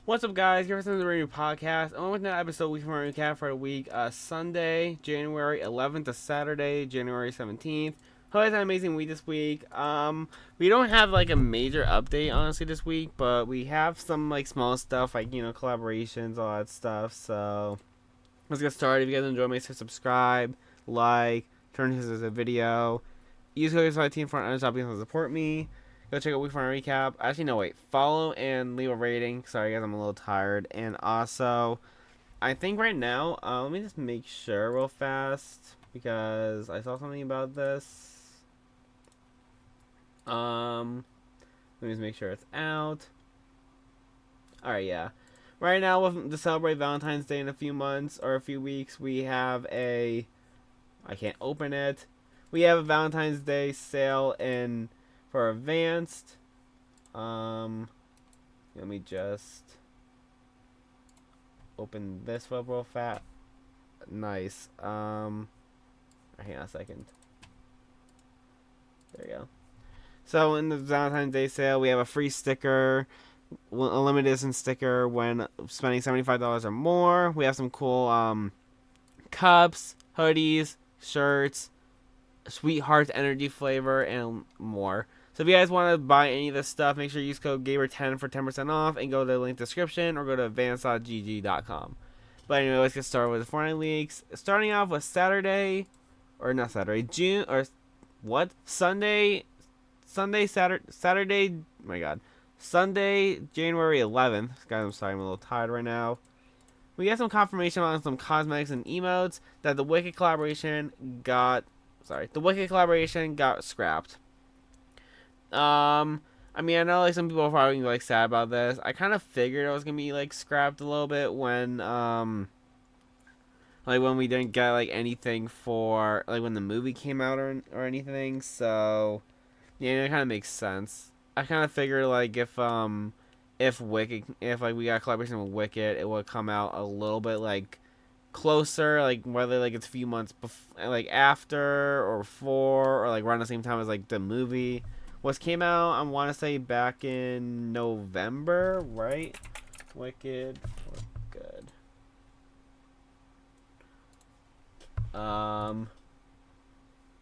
What's up, guys? You're listening to the Radio Podcast. I'm with another episode week from our recap for the week. Sunday, January 11th to Saturday, January 17th. Hope it's an amazing week this week. We don't have like a major update honestly this week, but we have some like small stuff like collaborations, all that stuff. So let's get started. If you guys enjoy, make sure to subscribe, like, turn this as a video. Use code SY for an to support me. Go check out Week 4 Recap. Actually, no, wait. Follow and leave a rating. Sorry, guys, I'm a little tired. And also, I think right now, let me just make sure real fast because I saw something about this. Let me just make sure it's out. Alright, yeah. Right now, to celebrate Valentine's Day in a few months or a few weeks, we have a... I can't open it. We have a Valentine's Day sale for Advanced. Let me just open this up real fast. Nice. Hang on a second. There you go. So in the Valentine's Day sale, we have a free sticker, a limited edition sticker when spending $75 or more. We have some cool cups, hoodies, shirts, Sweetheart's energy flavor, and more. So if you guys want to buy any of this stuff, make sure you use code Gaber10 for 10% off and go to the link description or go to advance.gg.com. But anyway, let's get started with the Fortnite leaks. Starting off with Saturday, or not Saturday, June, or what? Saturday, oh my god. Sunday, January 11th. Guys, I'm sorry, I'm a little tired right now. We got some confirmation on some cosmetics and emotes that the Wicked collaboration got scrapped. I mean, I know like some people are probably like sad about this. I kind of figured it was gonna be like scrapped a little bit when like when we didn't get like anything for like when the movie came out or anything. So yeah, it kind of makes sense. I kind of figured like if like we got a collaboration with Wicked, it would come out a little bit like closer, like whether like it's a few months like after or before or like around the same time as like the movie came out. I want to say back in November, right? Wicked for good.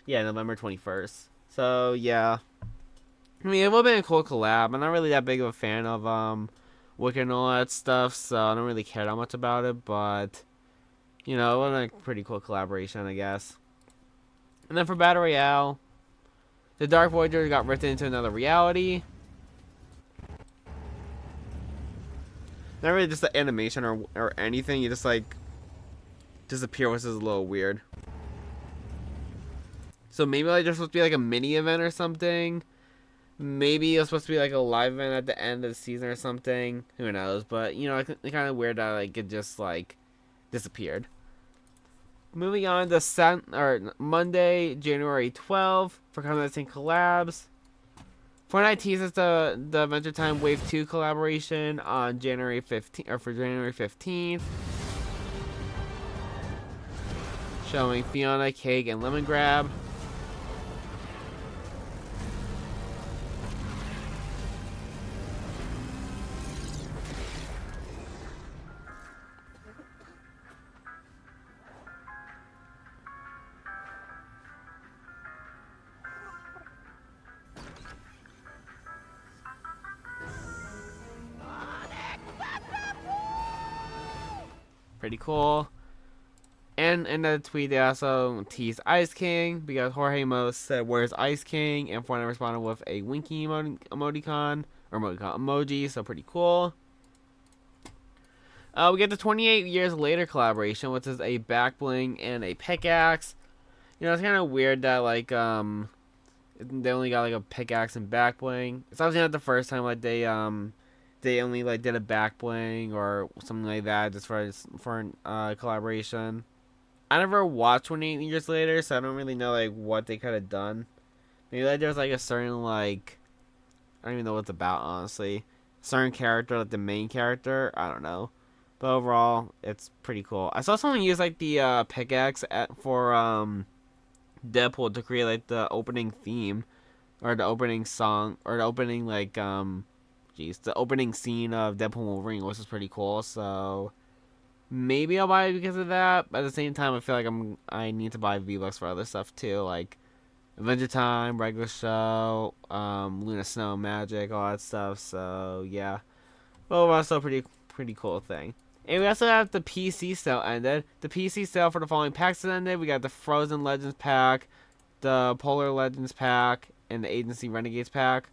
Yeah, November 21st. So yeah, I mean it would have been a cool collab. I'm not really that big of a fan of Wicked and all that stuff, so I don't really care that much about it, but you know, it was a pretty cool collaboration, I guess. And then for Battle Royale, the Dark Voyager got written into another reality. Not really just the animation or anything. You just like disappear, which is a little weird. So maybe like there's supposed to be like a mini event or something. Maybe it was supposed to be like a live event at the end of the season or something. Who knows? But you know, it's kind of weird that like it just like disappeared. Moving on to Monday, January 12th for commenting collabs. Fortnite teases the Adventure Time Wave 2 collaboration on January 15th or for January 15th. Showing Fiona, Cake, and Lemon Grab. Pretty cool. And in the tweet, they also teased Ice King because Jorge Most said, "Where's Ice King?" And Fortnite responded with a winky emoji, so pretty cool. We get the 28 years later collaboration, which is a back bling and a pickaxe. You know, it's kind of weird that like they only got like a pickaxe and back bling. It's obviously not the first time like they only like did a back bling or something like that just for collaboration. I never watched 28 Years Later, so I don't really know like what they could have done. Maybe like there's like a certain like I don't even know what it's about honestly. Certain character, like the main character, I don't know. But overall, it's pretty cool. I saw someone use like the pickaxe for Deadpool to create like the opening theme or the opening song or the opening like geez, the opening scene of Deadpool and Wolverine, which is pretty cool. So maybe I'll buy it because of that. But at the same time, I feel like I need to buy V-Bucks for other stuff too, like Adventure Time, regular show, Luna Snow, Magic, all that stuff. So yeah, but overall, still pretty cool thing. And we also have the PC sale ended. The PC sale for the following packs has ended. We got the Frozen Legends pack, the Polar Legends pack, and the Agency Renegades pack.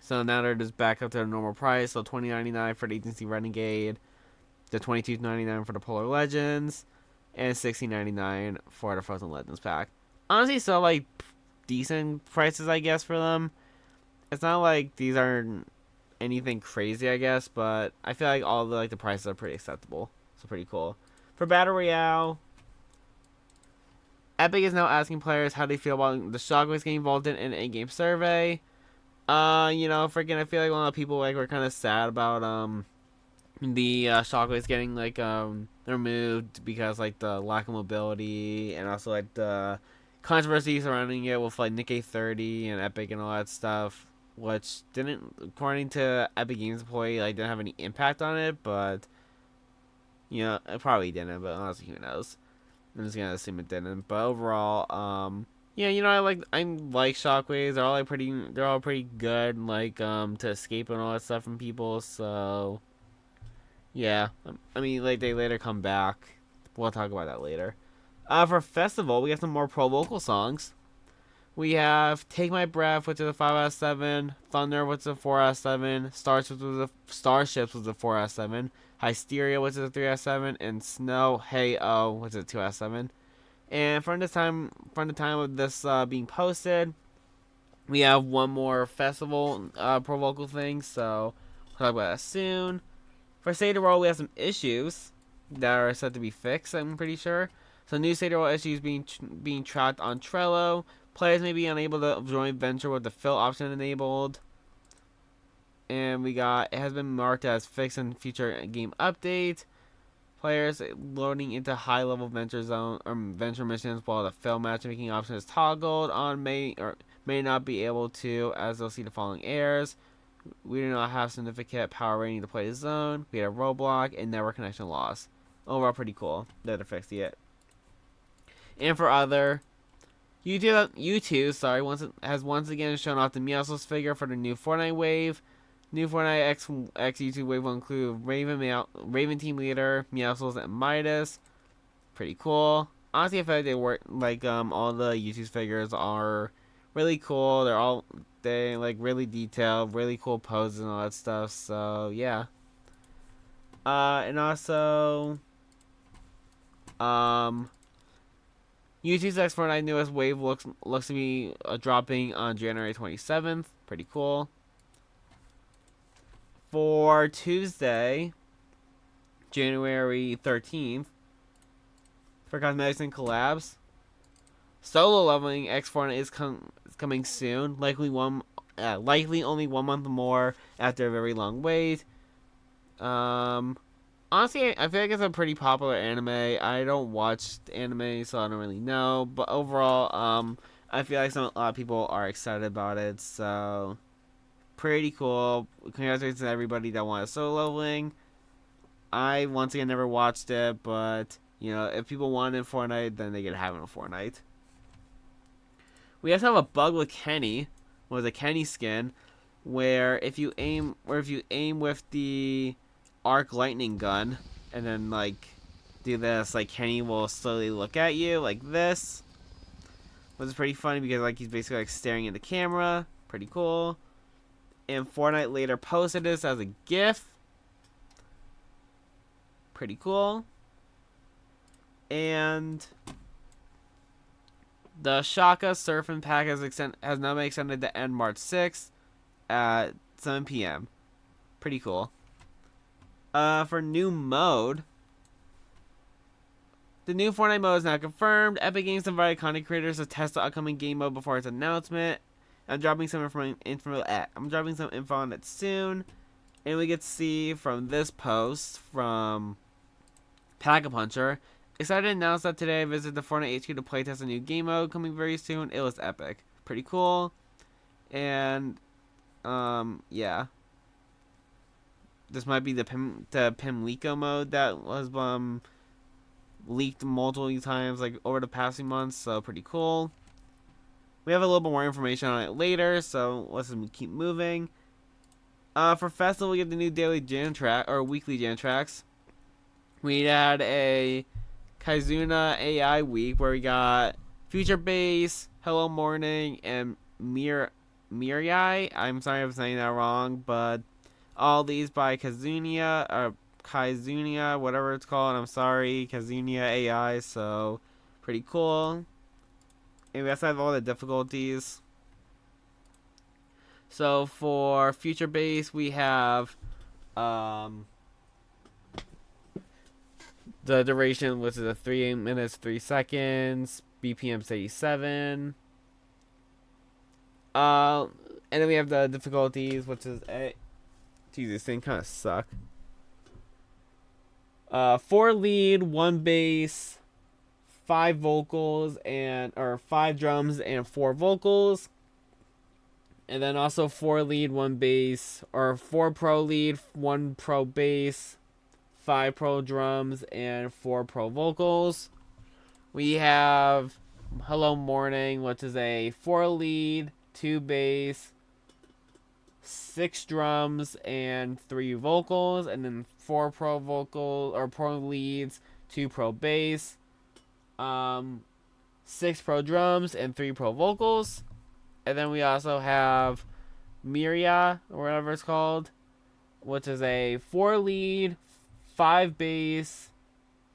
So now they're just back up to their normal price. So $20.99 for the Agency Renegade, the $22.99 for the Polar Legends, and $16.99 for the Frozen Legends pack. Honestly, so like decent prices, I guess, for them. It's not like these aren't anything crazy, I guess, but I feel like all the prices are pretty acceptable. So pretty cool. For Battle Royale, Epic is now asking players how they feel about the Shockwaves getting involved in an in-game survey. Freaking, I feel like a lot of people were kind of sad about the Shockwaves getting removed because the lack of mobility and also the controversy surrounding it with Nikkei 30 and Epic and all that stuff, which didn't, according to Epic Games employee, didn't have any impact on it, but it probably didn't, but honestly, who knows? I'm just gonna assume it didn't. But overall, I like Shockwaves. They're all pretty good, to escape and all that stuff from people. So yeah, I mean, they later come back. We'll talk about that later. For festival, we have some more pro vocal songs. We have Take My Breath, which is a 5 out of 7. Thunder, which is a 4 out of 7. Starships was a 4 out of 7. Hysteria, which is a 3 out of 7. And Snow, Hey Oh, which is a 2 out of 7. And from the time of this being posted, we have one more festival pro vocal thing, so we'll talk about that soon. For State of Roll, we have some issues that are set to be fixed, I'm pretty sure. So new State of Roll issues being tracked on Trello. Players may be unable to join Venture with the fill option enabled. And it has been marked as fixed in future game update. Players loading into high level Venture zone or Venture missions while the fill matchmaking option is toggled on may not be able to, as they'll see the following errors. We do not have significant power rating to play the zone. We had a roadblock and network connection loss. Overall, pretty cool that they're fixing it. And for other, YouTube has once again shown off the Meowscles figure for the new Fortnite wave. New Fortnite X YouTube wave will include Raven Team Leader, Meowscles, and Midas. Pretty cool. Honestly, I feel like they work all the YouTube figures are really cool. They really detailed, really cool poses and all that stuff. So yeah. And also, YouTube's X Fortnite newest wave looks to be dropping on January 27th. Pretty cool. For Tuesday, January 13th, for cosmetics and collabs, solo leveling X Fortnite is coming soon. Likely only 1 month more after a very long wait. Honestly, I feel like it's a pretty popular anime. I don't watch anime, so I don't really know. But overall, I feel like a lot of people are excited about it. So pretty cool. Congratulations to everybody that wanted solo leveling. I once again never watched it, but if people wanted Fortnite, then they get to have it on Fortnite. We also have a bug with Kenny, with a Kenny skin, where if you aim with the arc lightning gun and then do this, Kenny will slowly look at you like this, which is pretty funny because he's basically staring at the camera. Pretty cool. And Fortnite later posted this as a GIF. Pretty cool. And the Shaka Surfing Pack has now been extended to end March 6th at 7 p.m. Pretty cool. For new mode, the new Fortnite mode is now confirmed. Epic Games invited content creators to test the upcoming game mode before its announcement. I'm dropping some info on it soon. And we get to see from this post from Pack-a-Puncher. Excited to announce that today I visited the Fortnite HQ to playtest a new game mode coming very soon. It was epic. Pretty cool. And, yeah. this might be the Pimlico mode that was leaked multiple times like over the past few months, so pretty cool. We have a little bit more information on it later, so let's keep moving. For festival, we get the new daily jam track or weekly jam tracks. We had a Kaizuna AI week where we got Future Bass, Hello Morning, and Mirai. I'm sorry if I'm saying that wrong, but all these by Kazunia or Kaizunia, whatever it's called. I'm sorry, Kazunia AI. So pretty cool. And we also have all the difficulties. So for Future Bass, we have the duration, which is a 3 minutes 3 seconds, BPM 87. And then we have the difficulties, which is Jesus, this thing kind of suck. 4 lead, 1 bass, 5 vocals or 5 drums and 4 vocals. And then also 4 lead, 1 bass, or 4 pro lead, 1 pro bass, 5 pro drums, and 4 pro vocals. We have Hello Morning, which is a 4 lead, 2 bass, 6 drums, and 3 vocals. And then 4 pro vocals, or pro leads, 2 pro bass, 6 pro drums, and 3 pro vocals. And then we also have Miria, or whatever it's called, which is a 4 lead, 5 bass,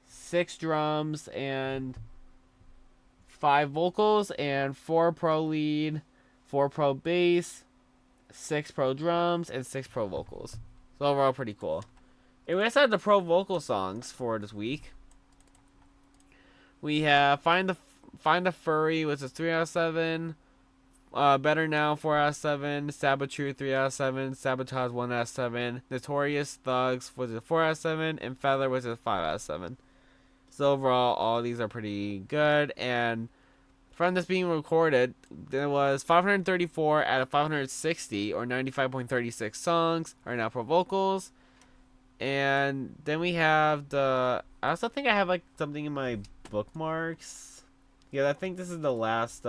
6 drums, and 5 vocals, and 4 pro lead, 4 pro bass, 6 pro drums, and 6 pro vocals. So overall, pretty cool. And we also had the pro vocal songs for this week. We have Find a Furry, which is 3 out of 7. Better Now, 4 out of 7. Saboteur, 3 out of 7. Sabotage, 1 out of 7. Notorious Thugs, was it 4 out of 7. And Feather, was it 5 out of 7. So overall, all these are pretty good. And from this being recorded, there was 534 out of 560, or 95.36 songs, are now pro vocals. And then we have I also think I have like something in my bookmarks. Yeah, I think this is the last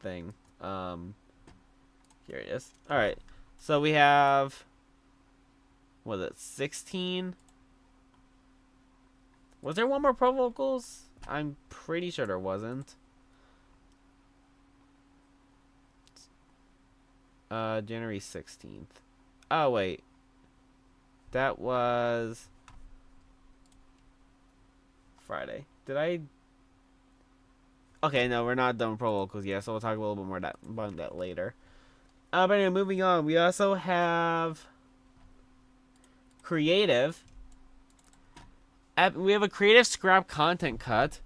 thing. Here it is. Alright. So we have, what is it, 16? Was there one more pro vocals? I'm pretty sure there wasn't. January 16th. Oh, wait. That was Friday. Did I? Okay, no, we're not done with pro vocals yet, so we'll talk a little bit more about that later. But anyway, moving on. We also have creative. We have a creative scrap content cut.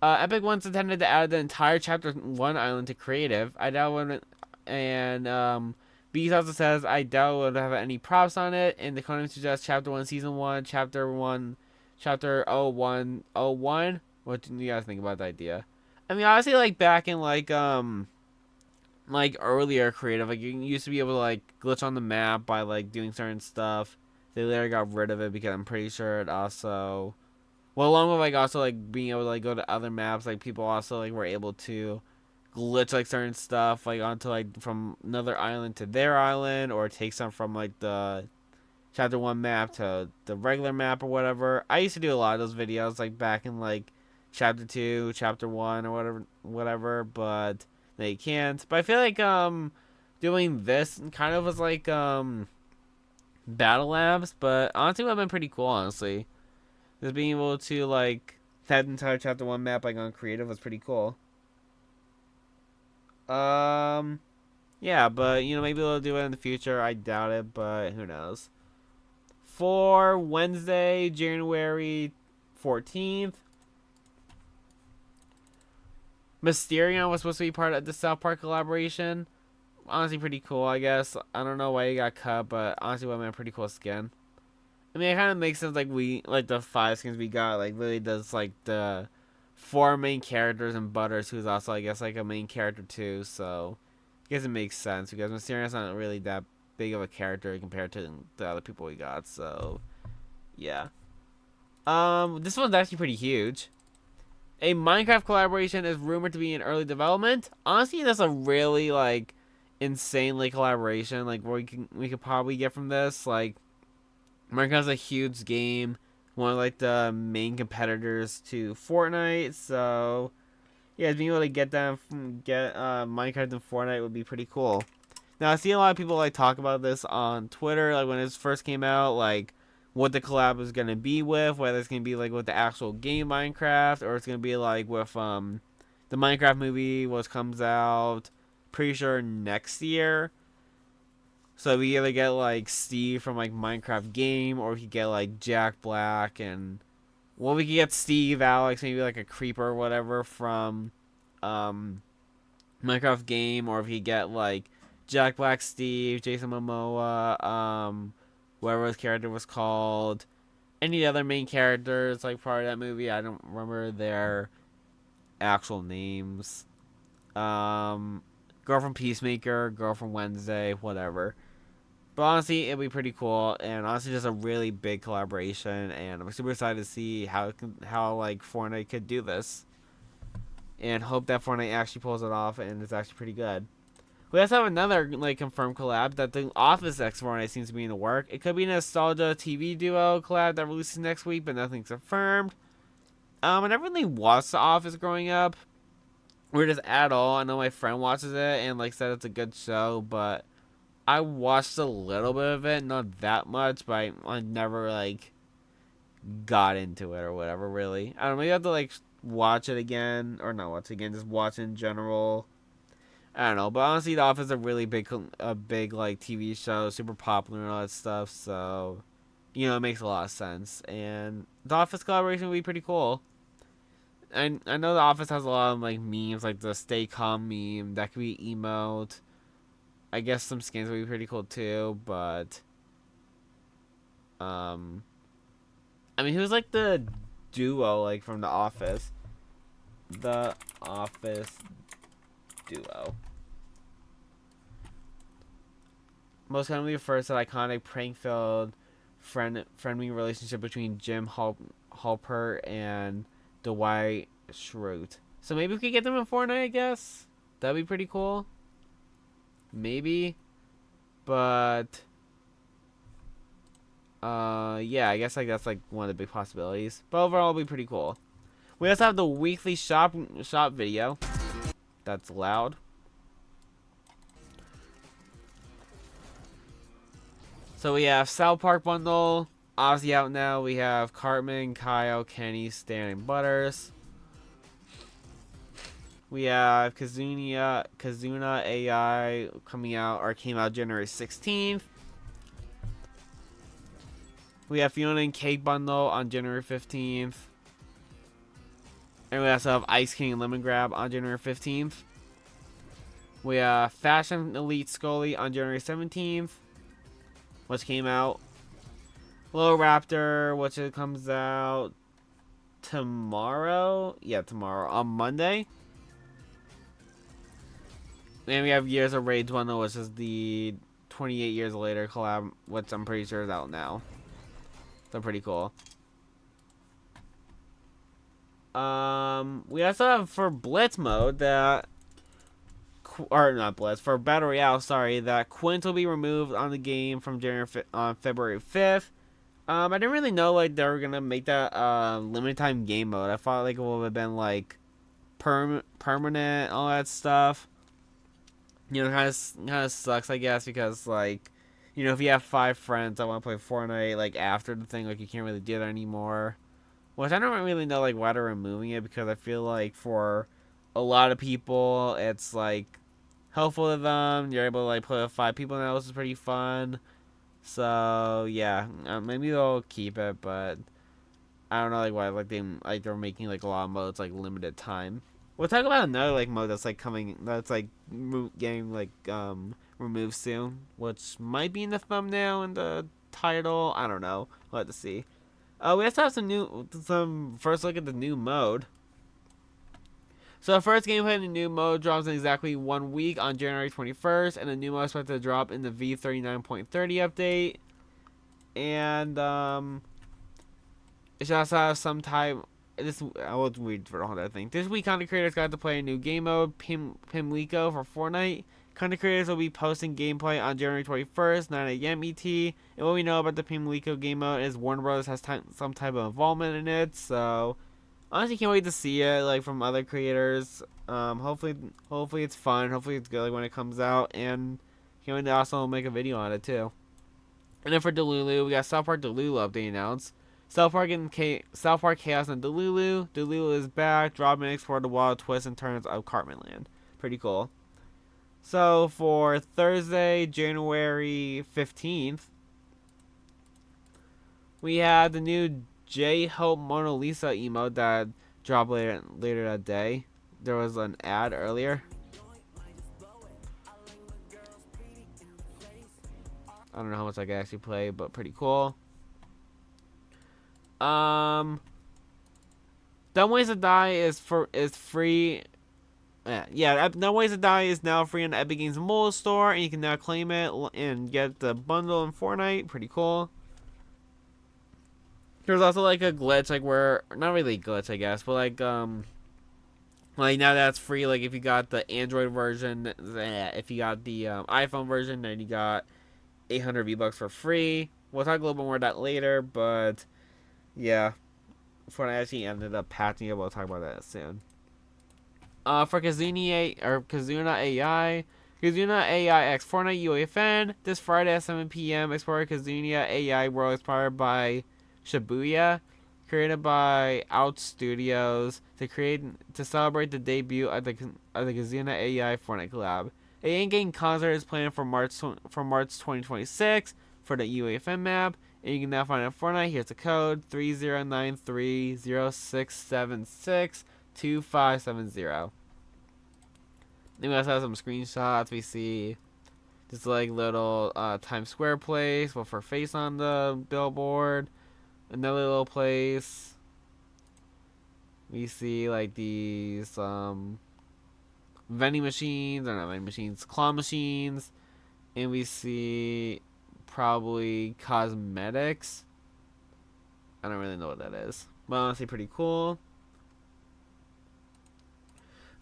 Epic once intended to add the entire Chapter 1 island to creative. I doubt it. And Beast also says, I doubt it would have any props on it. And the Konami suggests Chapter 1, Season 1, Chapter 1, Chapter 0101. What do you guys think about the idea? I mean, honestly, like, back in, like earlier creative, like, you used to be able to, like, glitch on the map by, like, doing certain stuff. They later got rid of it because I'm pretty sure it also, well, along with, like, also, like, being able to, like, go to other maps, like, people also, like, were able to glitch, like, certain stuff, like, onto, like, from another island to their island, or take some from, like, the Chapter 1 map to the regular map or whatever. I used to do a lot of those videos, like, back in, like, Chapter 2, Chapter 1, or whatever, but they can't. But I feel like, doing this kind of was, like, Battle Labs, but honestly, it would have been pretty cool, honestly. Just being able to, like, that entire Chapter 1 map, like, on creative was pretty cool. Yeah, but, you know, maybe they'll do it in the future. I doubt it, but who knows. For Wednesday, January 14th, Mysterion was supposed to be part of the South Park collaboration. Honestly, pretty cool, I guess. I don't know why he got cut, but honestly, would have been a pretty cool skin. I mean, it kind of makes sense, like, the 5 skins we got, like, really does, like, the 4 main characters and Butters, who's also, I guess, like, a main character, too, so I guess it makes sense, because Mysterion's not really that big of a character compared to the other people we got. So yeah. This one's actually pretty huge. A Minecraft collaboration is rumored to be in early development. Honestly, that's a really like insanely collaboration. Like we could probably get from this. Like Minecraft's a huge game, one of like the main competitors to Fortnite. So yeah, being able to get Minecraft and Fortnite would be pretty cool. Now I see a lot of people like talk about this on Twitter, like when it first came out, like what the collab is gonna be with, whether it's gonna be like with the actual game Minecraft or it's gonna be like with the Minecraft movie, which comes out pretty sure next year. So we either get like Steve from like Minecraft game, or we could get like Jack Black and well, we could get Steve, Alex, maybe like a creeper or whatever from Minecraft game, or if you get like Jack Black, Steve, Jason Momoa, whatever his character was called, any other main characters like part of that movie. I don't remember their actual names. Girl from Peacemaker, Girl from Wednesday, whatever. But honestly, it'd be pretty cool, and honestly, just a really big collaboration. And I'm super excited to see how like Fortnite could do this, and hope that Fortnite actually pulls it off, and it's actually pretty good. We also have another like confirmed collab that the Office X Fortnite seems to be in the work. It could be a nostalgia TV duo collab that releases next week, but nothing's confirmed. I never really watched The Office growing up, or just at all. I know my friend watches it and like said it's a good show, but I watched a little bit of it, not that much, but I never like got into it or whatever. Really, I don't know. Maybe I have to like watch it again, or not watch it again, just watch it in general. I don't know, but honestly, The Office is a really big like TV show, super popular and all that stuff. So, it makes a lot of sense, and The Office collaboration would be pretty cool. And I know The Office has a lot of like memes, like the "Stay Calm" meme that could be emote. I guess some skins would be pretty cool too, but I mean, who's like the duo like from The Office? The Office duo. Most commonly refers to the iconic prank-filled friendly relationship between Jim Halpert and Dwight Schrute. So maybe we could get them in Fortnite, I guess. That'd be pretty cool. Maybe. But yeah, I guess like that's like one of the big possibilities. But overall it'll be pretty cool. We also have the weekly shop video. That's loud. So we have South Park bundle, obviously out now. We have Cartman, Kyle, Kenny, Stan, and Butters. We have Kazuna AI came out January 16th. We have Fiona and Cake bundle on January 15th. And we also have Ice King and Lemon Grab on January 15th. We have Fashion Elite Scully on January 17th, which came out. Little Raptor, which it comes out tomorrow. Yeah, tomorrow. On Monday. And we have Years of Rage bundle, which is the 28 Years Later collab, which I'm pretty sure is out now. So pretty cool. We also have for Blitz mode that, or not Blitz, for Battle Royale, sorry, that Quint will be removed on the game from February 5th. I didn't really know like they were gonna make that limited time game mode. I thought like it would have been like permanent, all that stuff. Kind of sucks, I guess, because like, if you have 5 friends that want to play Fortnite like after the thing, like you can't really do that anymore. Which I don't really know like why they're removing it, because I feel like for a lot of people it's like helpful to them. You're able to like play with 5 people now, which is pretty fun. So yeah, maybe they'll keep it, but I don't know like why they're making like a lot of modes like limited time. We'll talk about another like mode that's like getting like removed soon, which might be in the thumbnail and the title. I don't know. We'll have to see. We also have some first look at the new mode. So the first gameplay in the new mode drops in exactly 1 week on January 21st, and the new mode is expected to drop in the V39.30 update. And it should also have some time. I will read for the whole thing. This week, content creators got to play a new game mode, Pimlico, for Fortnite. Content creators will be posting gameplay on January 21st, 9 a.m. ET. And what we know about the Pimlico game mode is Warner Bros. Has some type of involvement in it. So honestly, can't wait to see it like from other creators. Hopefully it's fun. Hopefully it's good like, when it comes out, and can't wait to also make a video on it too. And then for Delulu, we got South Park Delulu update announced. South Park Chaos and Delulu. Delulu is back, dropping and explore the wild twists and turns of Cartman Land. Pretty cool. So for Thursday, January 15th, we had the new J-Hope Mona Lisa emote that dropped later that day. There was an ad earlier. I don't know how much I can actually play, but pretty cool. Dumb Ways to Die is free. Dumb Ways to Die is now free on the Epic Games Mobile Store, and you can now claim it and get the bundle in Fortnite. Pretty cool. There's also like a glitch, like where not really a glitch, I guess, but like now that's free. Like if you got the Android version, if you got the iPhone version, then you got 800 V-Bucks for free. We'll talk a little bit more about that later, but yeah, Fortnite actually ended up patching it. We'll talk about that soon. For Kazuna AI, Kazuna AI X Fortnite UEFN this Friday at 7 p.m. Explore Kazuna AI world inspired by Shibuya, created by Out Studios to celebrate the debut of the Kazuna AI Fortnite collab. A in-game concert is planned for March 2026 for the UEFN map, and you can now find it on Fortnite. Here's the code 309306762570. Then we also have some screenshots. We see just like little Times Square place with her face on the billboard. Another little place. We see like these vending machines, or not vending machines, claw machines, and we see probably cosmetics. I don't really know what that is, but honestly pretty cool.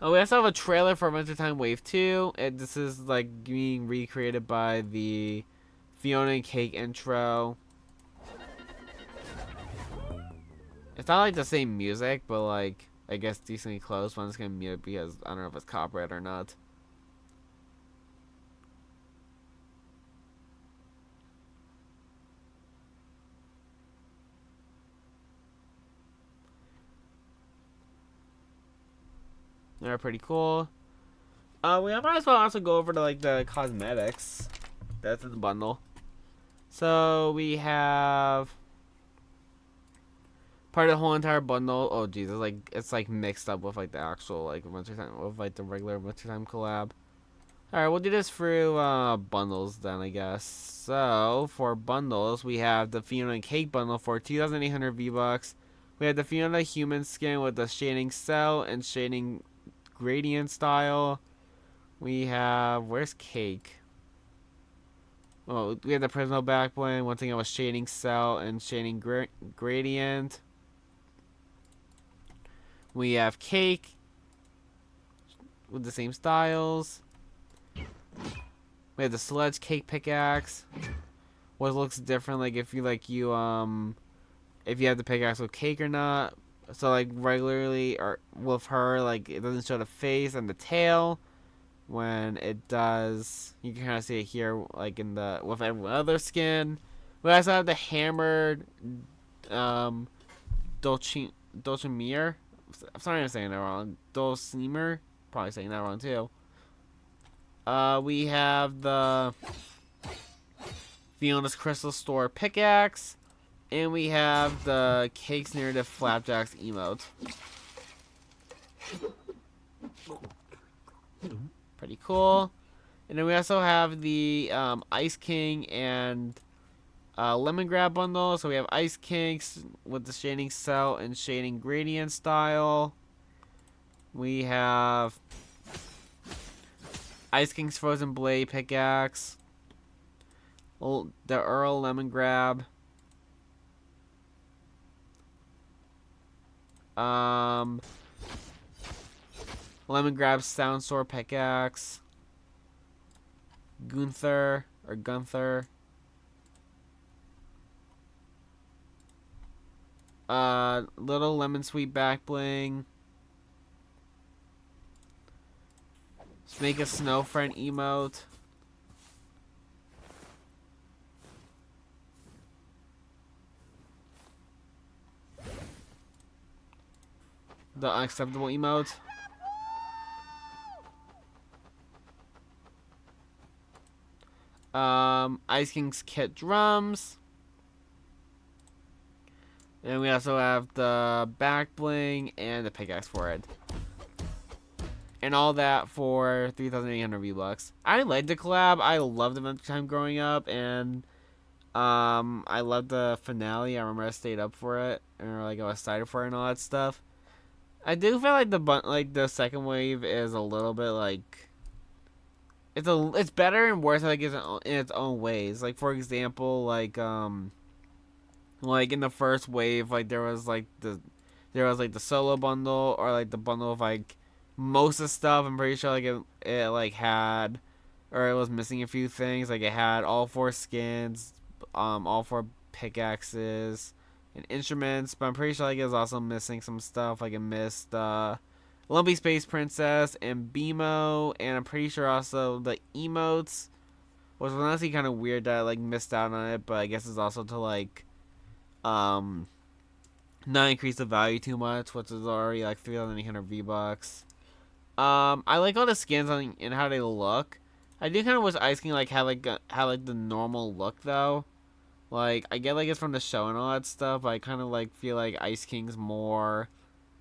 We also have a trailer for Adventure Time Wave 2. This is like being recreated by the Fiona and Cake intro. It's not like the same music, but like I guess decently close. But I'm just gonna mute it because I don't know if it's copyright or not. They're pretty cool. We might as well also go over to like the cosmetics that's in the bundle. So we have part of the whole entire bundle. Oh geez, it's like mixed up with like the actual like Adventure Time with like the regular Adventure Time collab. All right, we'll do this through bundles then, I guess. So for bundles, we have the Fiona and Cake bundle for 2,800 V-Bucks. We have the Fiona human skin with the shading cell and shading gradient style. We have where's Cake? Oh, we have the Prismo backbling. Once again with shading cell and shading gradient. We have Cake with the same styles. We have the Sledge Cake pickaxe. What looks different, like if you if you have the pickaxe with Cake or not. So like regularly or with her, like it doesn't show the face and the tail. When it does, you can kind of see it here, like in the with every other skin. We also have the hammered Dulcimere. I'm sorry I'm saying that wrong. Dulcimer. Probably saying that wrong too. We have the Fiona's Crystal Store pickaxe. And we have the Cake's Narrative Flapjacks emote. Pretty cool. And then we also have the Ice King and Lemon Grab bundle. So we have Ice Kings with the shading cell and shading gradient style. We have Ice King's Frozen Blade pickaxe. The Earl Lemon Grab. Lemon Grab Sound Sword pickaxe. Gunther. Little Lemon Sweet back bling. Let's make a Snow Friend emote. The unacceptable emote. Ice King's Kit drums. And we also have the back bling and the pickaxe for it. And all that for 3,800 V-Bucks. I liked the collab. I loved Adventure Time growing up, and I loved the finale. I remember I stayed up for it, or like I was excited for it and all that stuff. I do feel like the second wave is a little bit like it's better and worse like in its own ways. Like for example, like in the first wave, like there was like the solo bundle or like the bundle of like most of the stuff. I'm pretty sure like it like had, or it was missing a few things. Like it had all 4 skins, all 4 pickaxes and instruments, but I'm pretty sure like it was also missing some stuff. Like it missed Lumpy Space Princess and BMO, and I'm pretty sure also the emotes, which was honestly kind of weird that I like missed out on it, but I guess it's also to like not increase the value too much, which is already like 3,800 V-Bucks. I like all the skins and how they look. I do kind of wish Ice King like had the normal look though. Like I get like it's from the show and all that stuff, but I kind of like feel like Ice King's more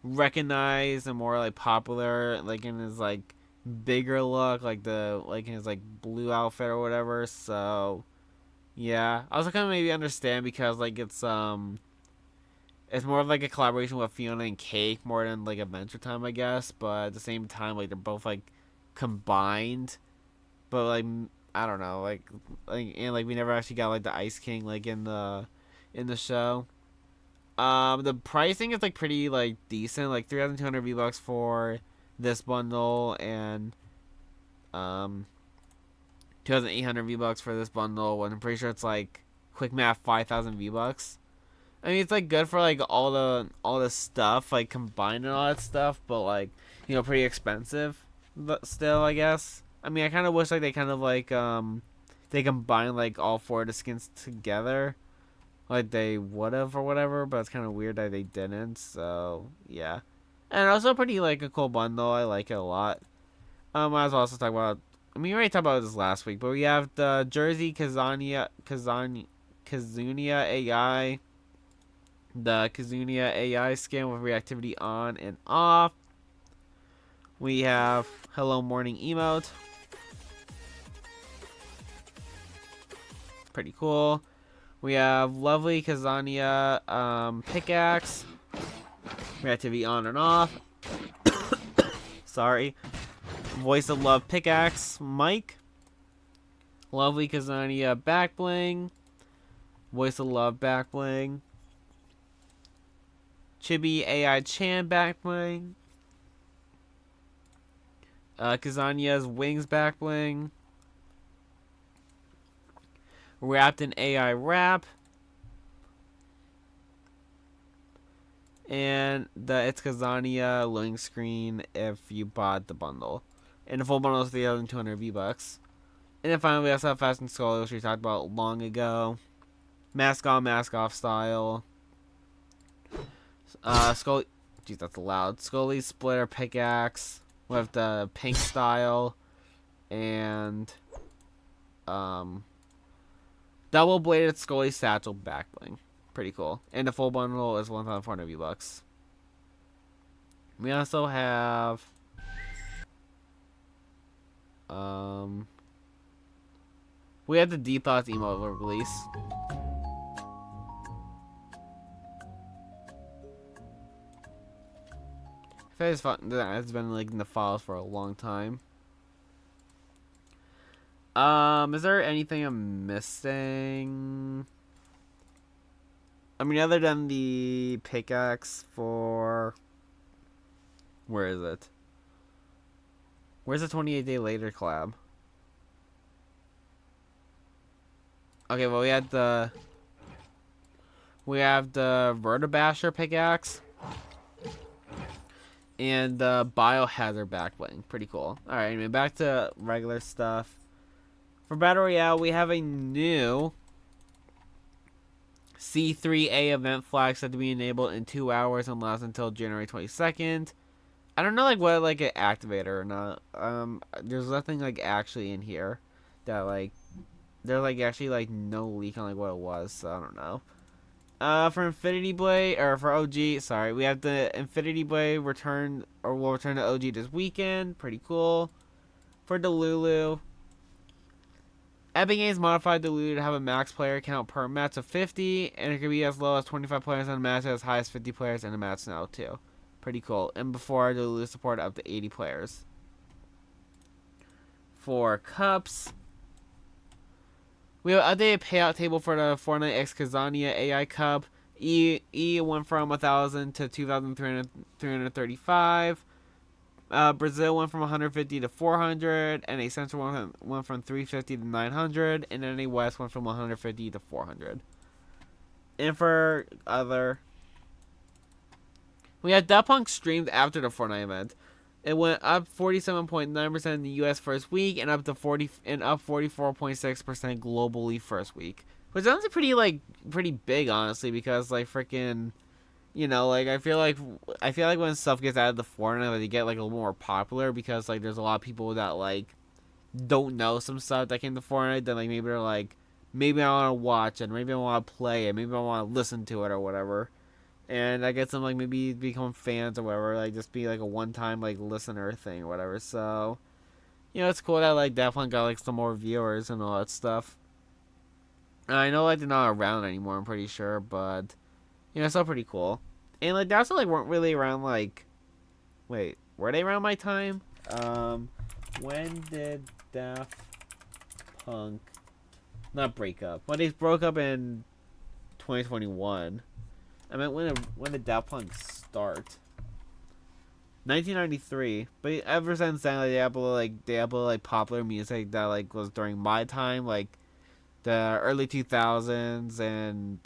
recognized and more like popular, like in his like bigger look, like in his like blue outfit or whatever. So yeah, I also kind of maybe understand because like it's more of like a collaboration with Fiona and Cake more than like Adventure Time, I guess. But at the same time, like they're both like combined. But like I don't know, and like we never actually got like the Ice King like in the show. The pricing is like pretty like decent, like 3,200 V-Bucks for this bundle and 2,800 V-Bucks for this bundle. And I'm pretty sure it's like quick math 5,000 V-Bucks. I mean, it's like good for like all the stuff like combined and all that stuff, but like pretty expensive. But still, I guess. I mean, I kind of wish like they kind of like they combined like all 4 of the skins together, like they would have or whatever. But it's kind of weird that they didn't. So yeah, and also pretty like a cool bundle. I like it a lot. I was also talking about. I mean, we already talked about this last week, but we have the Jersey Kazunia AI. The Kazunia AI skin with reactivity on and off. We have Hello Morning emote. Pretty cool. We have Lovely Kazania pickaxe. Reactivity on and off. Sorry. Voice of Love pickaxe Mike. Lovely Kazania back bling. Voice of Love back bling. Chibi AI Chan back bling. Kazania's wings back bling. Wrapped in AI wrap. And the It's Kazania loading screen if you bought the bundle. And the full bundle is 3,200 V-Bucks. And then finally we also have Fast and Skull, which we talked about long ago. Mask on, mask off style. Skull. Jeez, that's loud. Scully splitter pickaxe with the pink style. And double bladed Scully satchel back bling. Pretty cool. And the full bundle is 1,400 V-Bucks. We also have we had the Deep Thoughts emote release. It's been like in the files for a long time. Is there anything I'm missing? I mean, other than the pickaxe for... Where is it? Where's the 28 day later collab? Okay, well, we have the Vertibasher pickaxe. And the Biohazard backbling. Pretty cool. Alright, anyway, back to regular stuff. For Battle Royale, we have a new C3A event flag set to be enabled in 2 hours and lasts until January 22nd. I don't know like what like an activator or not. There's nothing like actually in here that like there's like actually like no leak on like what it was, so I don't know. For Infinity Blade or for OG, sorry, we have the Infinity Blade will return to OG this weekend. Pretty cool. For Delulu, Epic Games modified Delulu to have a max player count per match of 50, and it could be as low as 25 players in a match, as high as 50 players in a match now too. Pretty cool. And before, Delulu supported up to 80 players. For cups, we have an updated payout table for the Fortnite X Kazania AI Cup. E went from 1,000 to 2,335. Brazil went from 150 to 400, and a Central went from 350 to 900, and then a West went from 150 to 400. And for other, we had Daft Punk streamed after the Fortnite event. It went up 47.9% in the U.S. first week, and up 44.6% globally first week, which sounds pretty big, honestly, because like freaking, you know, like I feel like when stuff gets out of the Fortnite, like, they get like a little more popular because like there's a lot of people that like don't know some stuff that came to Fortnite. Then like maybe they're like, maybe I want to watch it, maybe I want to play it, maybe I want to listen to it or whatever. And I get some like maybe become fans or whatever, like just be like a one-time like listener thing or whatever. So, you know, it's cool that like Daft Punk got like some more viewers and all that stuff. And I know like they're not around anymore, I'm pretty sure, but you know, it's still pretty cool. And like they also like weren't really around like, wait, were they around my time? When did Daft Punk not break up? Well, they broke up in 2021. I meant when did Daft Punk start? 1993. But ever since then, like they have like popular music that like was during my time, like the early 2000s and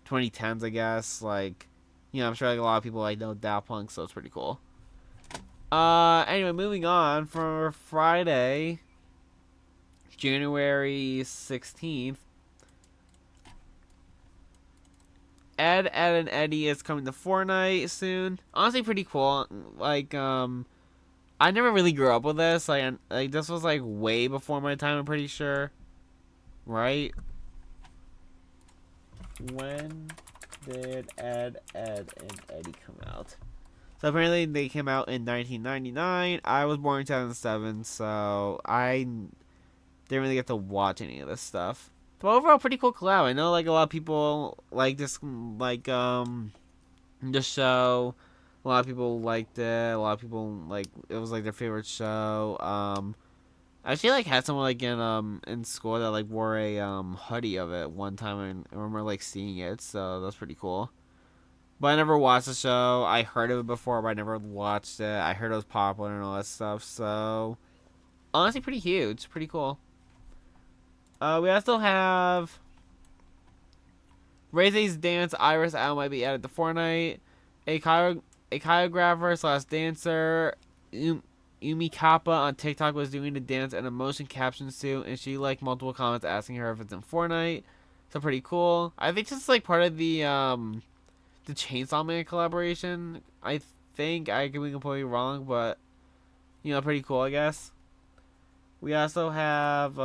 2010s, I guess. Like, you know, I'm sure like a lot of people like know Daft Punk, so it's pretty cool. Anyway, moving on for Friday, January 16th. Ed and Eddie is coming to Fortnite soon. Honestly, pretty cool. Like, I never really grew up with this. Like this was like way before my time, I'm pretty sure. Right? When did Ed and Eddie come out? So apparently they came out in 1999. I was born in 2007, so I didn't really get to watch any of this stuff. But overall, pretty cool collab. I know like a lot of people like this, like the show. A lot of people liked it. A lot of people like it was like their favorite show. I actually like had someone like in school that like wore a hoodie of it one time, and I remember like seeing it. So that's pretty cool. But I never watched the show. I heard of it before, but I never watched it. I heard it was popular and all that stuff. So honestly, pretty huge. Pretty cool. We also have Ray's Dance Iris album might be added to Fortnite. A choreographer slash dancer, Yumi Kappa on TikTok was doing the dance in a motion caption suit, and she liked multiple comments asking her if it's in Fortnite. So pretty cool. I think this is like part of the Chainsaw Man collaboration. I think I could be completely wrong, but you know, pretty cool, I guess. We also have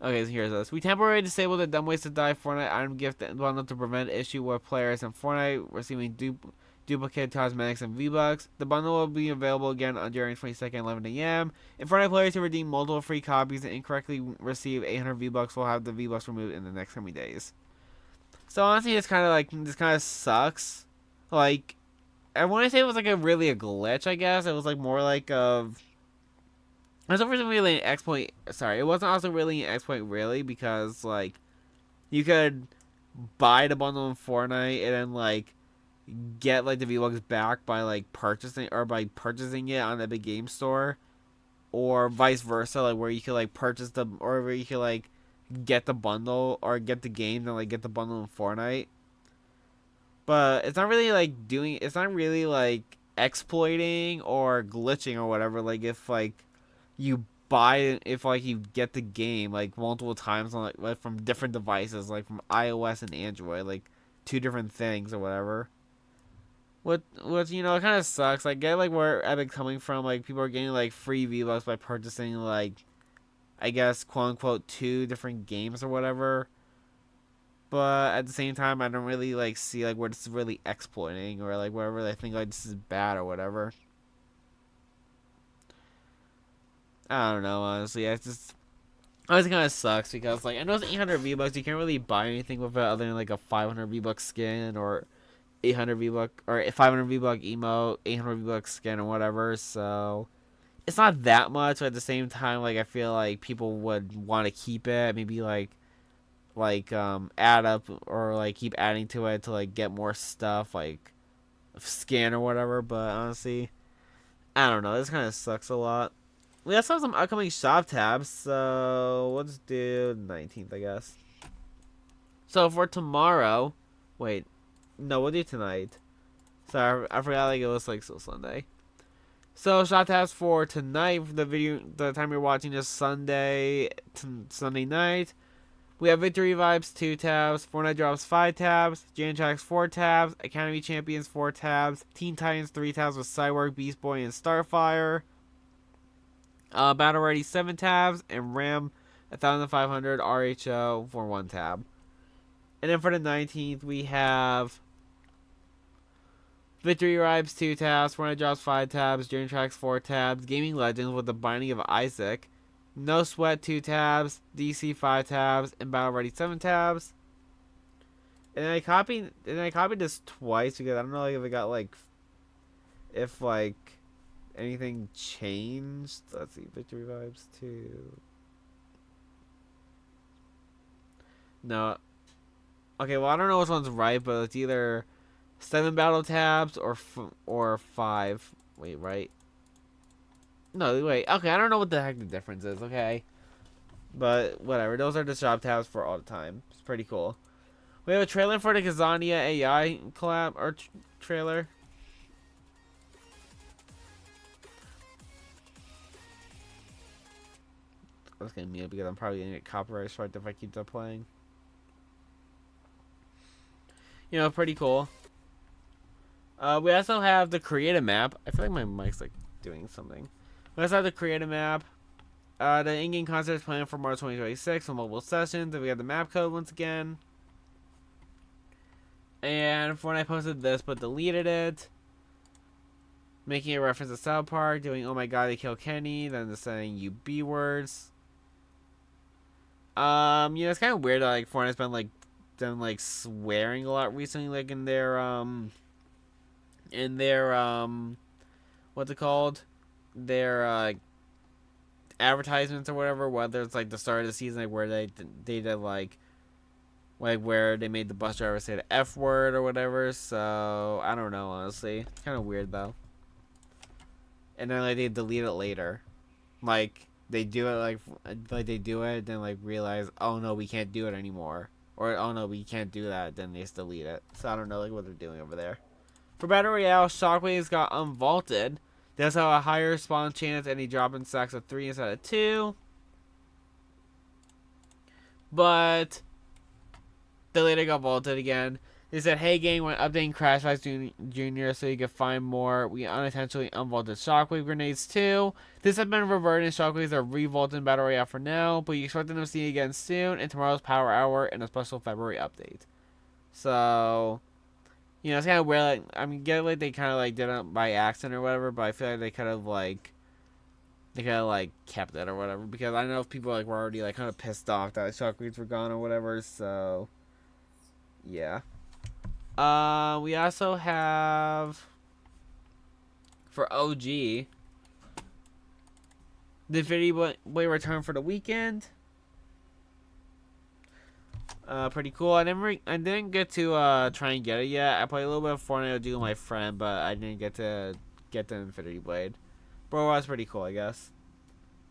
okay, so here's this. We temporarily disabled the Dumb Ways to Die Fortnite item gift bundle to prevent issue with players in Fortnite receiving duplicate cosmetics and V-Bucks. The bundle will be available again on January 22nd, 11 a.m. And Fortnite players who redeem multiple free copies and incorrectly receive 800 V-Bucks will have the V-Bucks removed in the next coming days. So honestly, this kind of sucks. Like, I want to say it was like a glitch. I guess it was like more like of. It wasn't really an exploit. Sorry, it wasn't also really an exploit, really, because like you could buy the bundle in Fortnite and then like get like the V-Bucks back by like purchasing it on the big game store, or vice versa, like where you could like purchase the or where you could like get the bundle or get the game and like get the bundle in Fortnite. But it's not really like doing. It's not really like exploiting or glitching or whatever. Like you if like you get the game like multiple times on like from different devices, like from iOS and Android, like two different things or whatever. What it kind of sucks. I get like where Epic coming from. Like people are getting like free V-Bucks by purchasing like I guess quote unquote two different games or whatever. But at the same time, I don't really like see like where this is really exploiting or like wherever they think like this is bad or whatever. I don't know, honestly. It's just honestly kind of sucks because like I know it's 800 V-Bucks. You can't really buy anything with it other than like a 500 V-Buck skin or 800 V-Buck or 500 V-Buck emote, 800 V-Buck skin or whatever. So it's not that much. But at the same time, like I feel like people would want to keep it. Maybe add up or like keep adding to it to like get more stuff like skin or whatever. But honestly, I don't know. This kind of sucks a lot. We also have some upcoming shop tabs, so let's do 19th, I guess. So for tomorrow, wait, no, we'll do tonight. Sorry, I forgot like it was like still Sunday. So shop tabs for tonight, for the time you're watching this Sunday night. We have Victory Vibes 2 tabs, Fortnite Drops 5 tabs, Jan Tracks 4 tabs, Academy Champions 4 tabs, Teen Titans 3 tabs with Cyborg, Beast Boy, and Starfire. Battle Ready 7 tabs, and Ram 1500 RHO for 1 tab. And then for the 19th, we have Victory Vibes 2 tabs, Fortnite Drops 5 tabs, Journey Tracks 4 tabs, Gaming Legends with the Binding of Isaac, No Sweat 2 tabs, DC 5 tabs, and Battle Ready 7 tabs. And I copied this twice because I don't know like if it got like if like anything changed. Let's see, Victory Vibes 2. No. Okay, well I don't know which one's right, but it's either 7 battle tabs or 5. Wait, right? No, wait. Okay, I don't know what the heck the difference is. Okay, but whatever. Those are the shop tabs for all the time. It's pretty cool. We have a trailer for the Kazania AI collab or trailer. That's gonna mute because I'm probably gonna get copyright strike if I keep that playing. Pretty cool. We also have the creative map. I feel like my mic's like doing something. We also have the creative map. The in-game concert is planned for March 2026 on mobile sessions. And we have the map code once again. And Fortnite posted this but deleted it. Making a reference to South Park, doing "Oh my God, they killed Kenny," then saying "you B words." It's kind of weird that like Fortnite's been like them like swearing a lot recently, like in their what's it called? Their advertisements or whatever. Whether it's like the start of the season, like where they did like where they made the bus driver say the F word or whatever. So I don't know, honestly. It's kind of weird though. And then like they delete it later, like they do it like they do it, then like realize, oh no, we can't do it anymore, or oh no, we can't do that, then they just delete it. So I don't know like what they're doing over there. For Battle Royale, Shockwaves got unvaulted. They also have a higher spawn chance and a drop in stacks of 3 instead of 2. But they later got vaulted again. They said, "Hey gang, when updating Crash Vibes Jr. so you can find more, we unintentionally unvaulted Shockwave grenades too. This has been reverted and Shockwaves are revaulted in Battle Royale for now, but you expect them to see it again soon in tomorrow's Power Hour and a special February update." So, it's kind of weird. Like, I mean, get like they kind of like did it by accident or whatever, but I feel like they kind of like kept it or whatever, because I know if people like were already like kind of pissed off that Shockwaves were gone or whatever. So, yeah. We also have for OG. The Infinity Boy return for the weekend. Pretty cool. I didn't get to try and get it yet. I played a little bit of Fortnite OG with my friend, but I didn't get to get the Infinity Blade. But it was pretty cool, I guess.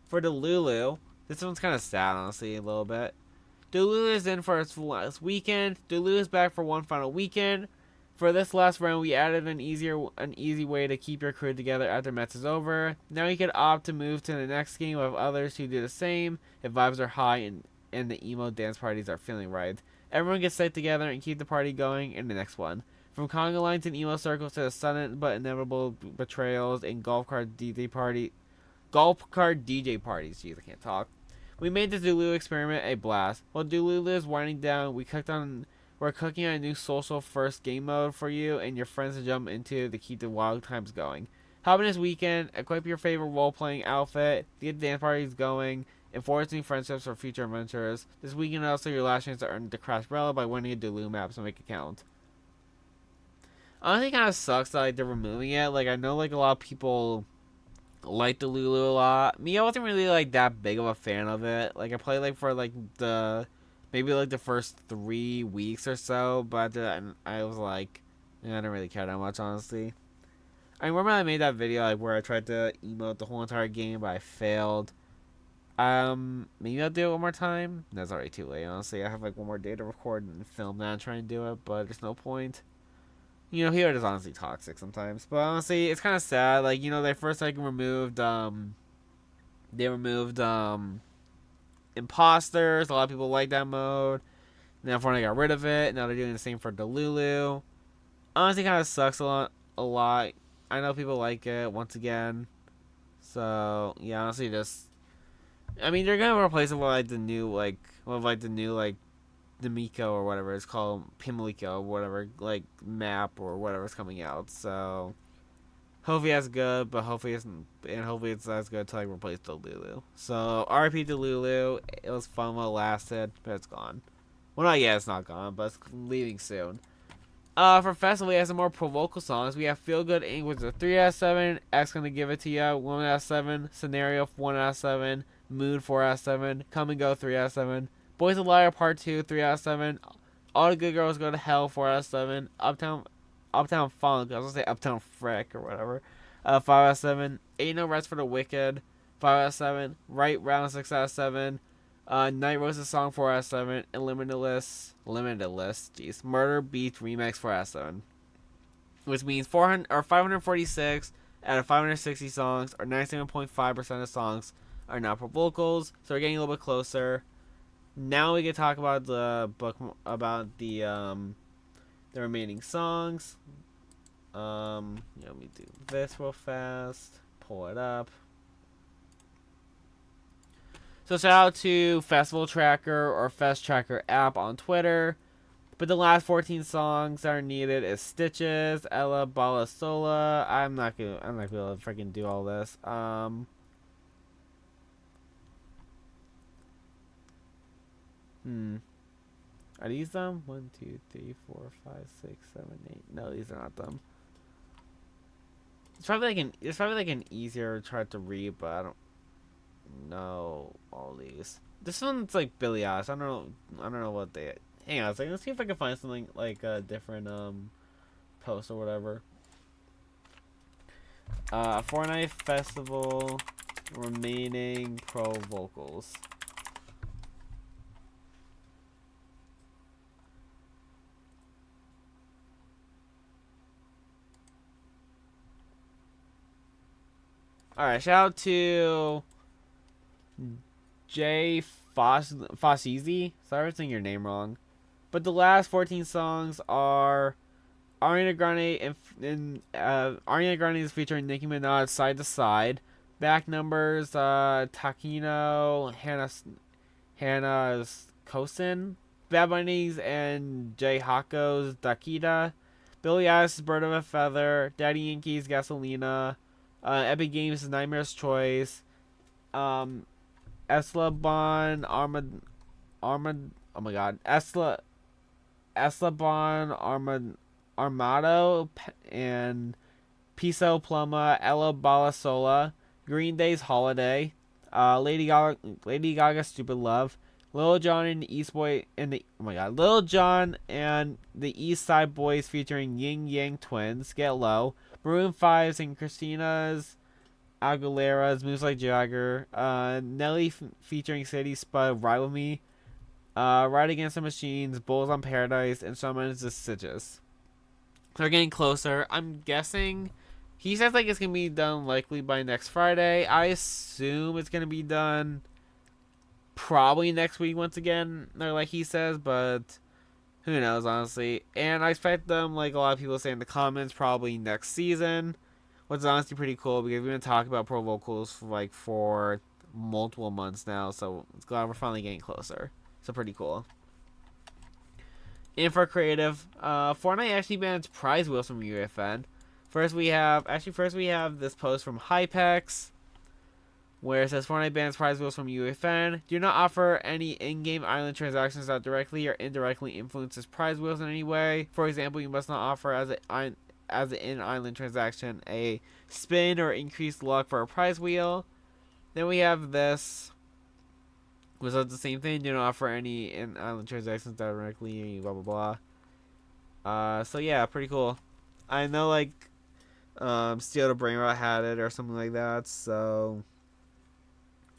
For Delulu, this one's kind of sad, honestly, a little bit. Delulu is in for its last weekend. Delulu is back for one final weekend. For this last round, we added an easy way to keep your crew together after match is over. Now you can opt to move to the next game with others who do the same if vibes are high and the emo dance parties are feeling right. Everyone gets stick together and keep the party going in the next one. From conga lines and emo circles to the sudden but inevitable betrayals and golf cart DJ parties. Jeez, I can't talk. We made the Delulu experiment a blast. While Delulu is winding down, we're cooking on a new social first game mode for you and your friends to jump into to keep the wild times going. Hop in this weekend, equip your favorite role-playing outfit, get the dance parties going, and forge new friendships for future adventures. This weekend is also your last chance to earn the Crash Umbrella by winning a Delulu map, so make it count. Honestly, it kind of sucks that they're removing it. I know a lot of people like Delulu a lot. Me, I wasn't really that big of a fan of it. I played for maybe the first 3 weeks or so, but I was I didn't really care that much, honestly. I remember I made that video where I tried to emote the whole entire game, but I failed. Maybe I'll do it one more time. That's already too late, honestly. I have one more day to record and film that and try and do it, but there's no point. Here it is honestly toxic sometimes. But honestly, it's kind of sad. They first removed imposters. A lot of people like that mode. Now Fortnite got rid of it. Now they're doing the same for Delulu. Honestly, kind of sucks a lot. I know people like it once again. So yeah, honestly, they're gonna replace it with the new Demiko or whatever it's called, Pimlico or whatever, map or whatever's coming out. So hopefully that's good, but hopefully it's as good to replace Delulu. So RIP Delulu. It was fun while it lasted, but it's gone. Well, not yet, it's not gone, but it's leaving soon. For festival, we have some more pro vocal songs. We have Feel Good Inc., which is a 3 out of 7. X Gonna Give It To Ya, 1 out of 7. Scenario, 1 out of 7. Mood, 4 out of 7. Come and Go, 3 out of 7. Boys a Liar Part 2, 3 out of 7. All the Good Girls Go to Hell, 4 out of 7. Uptown Funk, I was gonna say Uptown Frick or whatever, 5 out of 7. Ain't No Rest for the Wicked, 5 out of 7. Right Round, 6 out of 7. Night Rose's Song, 4 out of 7. And Limitless, jeez. Murder Beats Remix, 4 out of 7. Which means 546 out of 560 songs, or 97.5% of songs, are now pro vocals. So we're getting a little bit closer. Now we can talk about the remaining songs. Let me do this real fast. Pull it up. So shout out to Festival Tracker or Fest Tracker app on Twitter. But the last 14 songs that are needed is Stitches, Ella, Bala Sola. I'm not gonna be able to freaking do all this. Are these them? 1, 2, 3, 4, 5, 6, 7, 8. No, these are not them. It's probably an easier chart to read, but I don't know all these. This one's Billie Eilish. I don't know what they. Hang on a second. Let's see if I can find something a different post or whatever. Fortnite Festival remaining pro vocals. Alright, shout out to Jay Fossezi. Sorry for saying your name wrong. But the last 14 songs are Ariana Grande and Ariana Grande is featuring Nicki Minaj Side to Side. Back numbers Takino, Hannah's Kosin, Bad Bunny's and Jay Hako's Dakita, Billie Eilish's Bird of a Feather, Daddy Yankee's Gasolina, Epic Games' Nightmare's Choice, Eslabon Armado and Piso Pluma, Ella Balasola, Green Day's Holiday, Lady Gaga Stupid Love, Lil Jon and the East Boy and the Lil Jon and the East Side Boys featuring Ying Yang Twins, Get Low, Maroon 5's and Christina's Aguilera's Moves Like Jagger, Nelly featuring Sadie Spud, Ride With Me, Ride Against the Machines, Bulls on Paradise, and Shawn Mendes' Stitches. They're getting closer. I'm guessing he says like it's gonna be done likely by next Friday. I assume it's gonna be done probably next week once again, or like he says, but who knows honestly. And I expect them, like a lot of people say in the comments, probably next season, which is honestly pretty cool because we've been talking about pro vocals for multiple months now. So it's glad we're finally getting closer. So pretty cool. And for creative, Fortnite actually bans prize wheels from UFN. First we have this post from Hypex, where it says Fortnite bans prize wheels from UFN. Do not offer any in-game island transactions that directly or indirectly influences prize wheels in any way. For example, you must not offer as an in-island transaction a spin or increased luck for a prize wheel. Then we have this. Was that the same thing? Do not offer any in-island transactions directly, blah blah blah. So yeah, pretty cool. I know like Steel to Brain Rot had it or something like that, so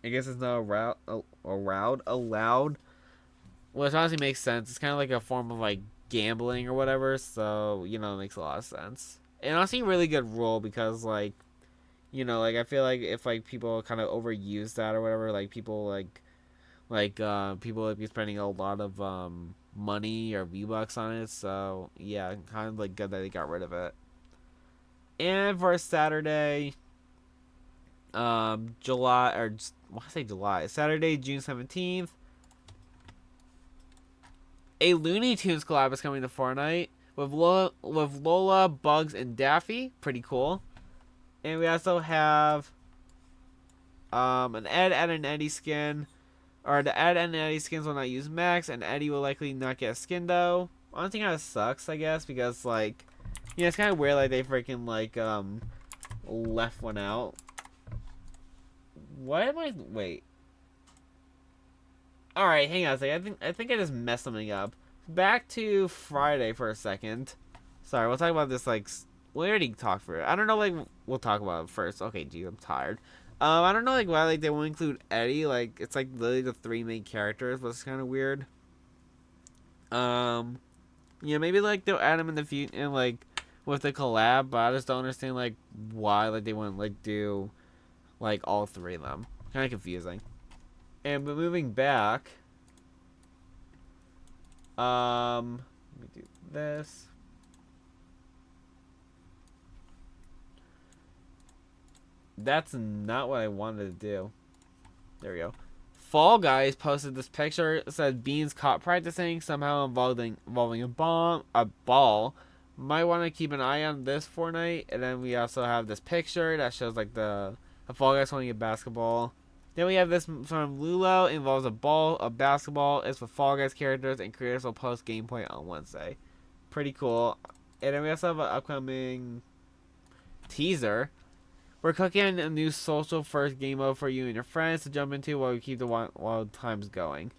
I guess it's not allowed. Which honestly makes sense. It's kinda like a form of like gambling or whatever, so it makes a lot of sense. And honestly really good rule because like I feel like if like people kind of overuse that or whatever, like people people would be spending a lot of money or V-Bucks on it. So yeah, kind of like good that they got rid of it. And for Saturday, Saturday, June 17th, a Looney Tunes collab is coming to Fortnite with Lola, Bugs, and Daffy. Pretty cool. And we also have an Ed and Eddie skin. Or the Ed and Eddie skins will not use Max, and Eddie will likely not get a skin though. Honestly, kind of sucks, I guess, because like, it's kind of weird like they freaking like left one out. Why am I wait? All right, hang on a second. I think I just messed something up. Back to Friday for a second. Sorry, we'll talk about this like we already talked for it. I don't know, like we'll talk about it first. Okay, geez, I'm tired. I don't know like why like they won't include Eddie. Like it's like literally the three main characters, but it's kind of weird. Maybe like they'll add him in the future and like with the collab, but I just don't understand like why like they wouldn't like do like all three of them. Kind of confusing. And but moving back, let me do this. That's not what I wanted to do. There we go. Fall Guys posted this picture. It said Beans caught practicing, somehow involving a ball. Might want to keep an eye on this Fortnite. And then we also have this picture that shows like the Fall Guys holding a basketball. Then we have this from Lulo. It involves a ball, a basketball. It's with Fall Guys characters, and creators will post gameplay on Wednesday. Pretty cool. And then we also have an upcoming teaser. We're cooking a new social first game mode for you and your friends to jump into while we keep the wild times going.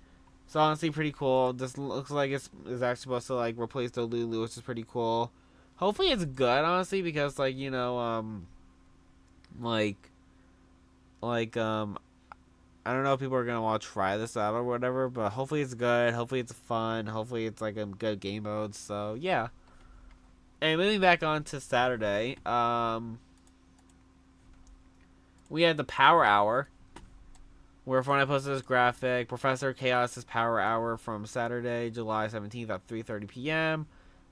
So honestly, pretty cool. This looks like it's actually supposed to like replace Delulu, which is pretty cool. Hopefully it's good, honestly, because like I don't know if people are gonna want to try this out or whatever, but hopefully it's good. Hopefully it's fun. Hopefully it's like a good game mode. So yeah. And moving back on to Saturday, we had the Power Hour, where Fortnite posted this graphic. Professor Chaos's Power Hour from Saturday, July 17th at 3:30 p.m.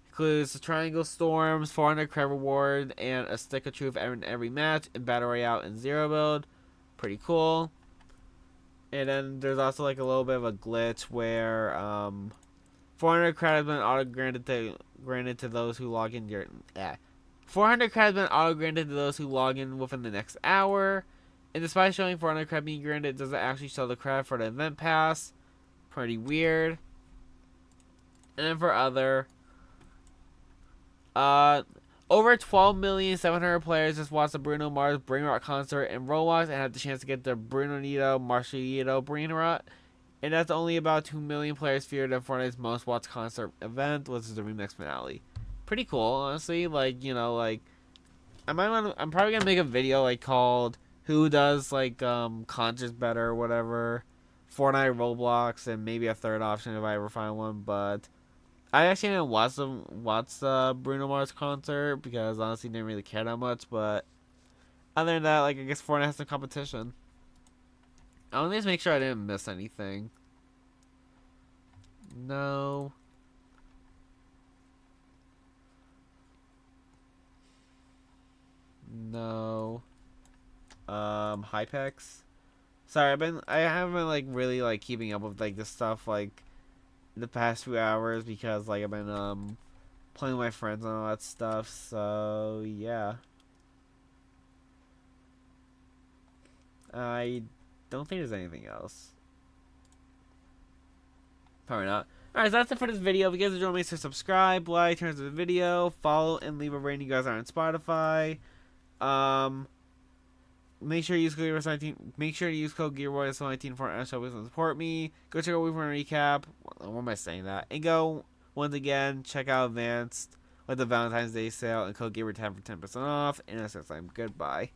Includes the Triangle Storms, 400 credit reward, and a Stick of Truth in every match, and Battle Royale and Zero Build. Pretty cool. And then there's also like a little bit of a glitch where 400 credit has been granted to those who log in 400 credit has been auto-granted to those who log in within the next hour. And despite showing 400 credit being granted, it doesn't actually show the credit for the event pass. Pretty weird. And then for other, Over 12,700,000 players just watched the Bruno Mars Brain Rot concert in Roblox and had the chance to get the Bruno Nito Marshallito Brain Rot. And that's only about 2 million players feared in Fortnite's most watched concert event, which is the remix finale. Pretty cool, honestly. Like, you know, like I'm probably gonna make a video like called "Who Does like concerts better" or whatever. Fortnite, Roblox, and maybe a third option if I ever find one. But I actually didn't watch the Bruno Mars concert because honestly didn't really care that much. But other than that, like I guess Fortnite has some competition. I want to just make sure I didn't miss anything. No. No. Hypex. Sorry, I haven't been like really like keeping up with like this stuff like the past few hours because like I've been playing with my friends and all that stuff. So yeah. I don't think there's anything else. Probably not. Alright, so that's it for this video. If you guys enjoyed, make sure to subscribe, like, turn to the video, follow, and leave a rating. You guys are on Spotify. Make sure you use code Gaberboy19. Make sure to use code Gaberboy19 for an extra to support me. Go check out Week for a recap. What am I saying that? And go once again check out Advanced with the Valentine's Day sale and code Gaber10 for 10% off. And that's next time. Goodbye.